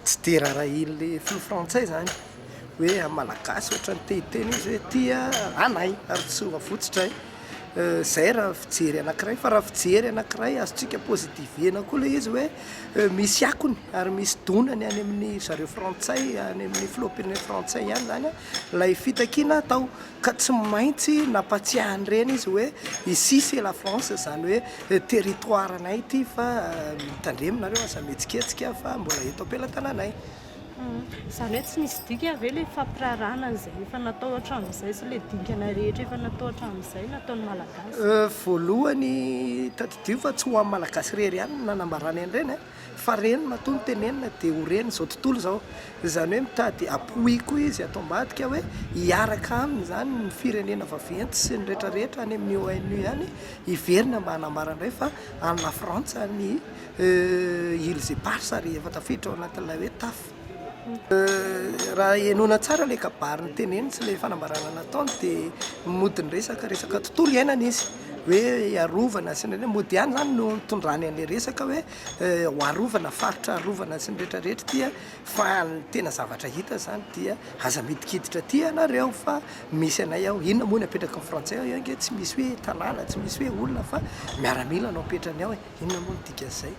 tsy de raharaha le filo frantsay zany hoe amalagasy ohatra ny tehiteny izy hoe tia anay ary tsy avotsitra zay raha fijery anankiray fa raha fijery anankiray azotsika pozitivena koa le izy hoe misy akony ary misy donany any amin'ny zareo frantsay any amin'ny filoham-pirenena frantsay ihany zany lay fitakiana atao ka tsy maintsy nampatsiahany reny izy hoe ici c'est la France zany hoe territoirenay ity fa mitandreminareo aza mihetsiketsika fa mbola eto am-pelantananay. Zany hoe tsy nisy dika ave le fampirarana an'izay efa natao hatramin'izay sy le dikana rehetra efa natao hatramin'izay nataon'ny malagasy. Voalohany tadidio fa tsy ho amin'ny malagasy rery ihany nanambarany an'ireny fa reny matoa ny tenenina dia ho reny zao tontolo zao zany hoe mitady apoy koa izy atao ambadika hoe hiaraka aminy zany ny firenena vaventy sy ny rehetrarehetra any amin'ny ONU ihany hiverina mba hanambarana indray fa any la Frantsa ny îles éparses ary efa tafiditra ao anatin'ilay hoe TAF. Raha enona tsara le kabary ny teneny sy le fanambarana nataony dia modiny resaka tontolo iainana izy hoe arovana sy ny mody ihany zany no tondrany an'le resaka hoe hoarovana faritra arovana sy ny rehetrarehetra dia fa ny tena zavatra hita zany dia aza midikiditra ty anareo fa misy anay ao inona moa ny apetraka ny frantsay ao ange tsy misy hoe tanàna tsy misy hoe olona fa miaramila no apetrany ao inona moa ny dika zay.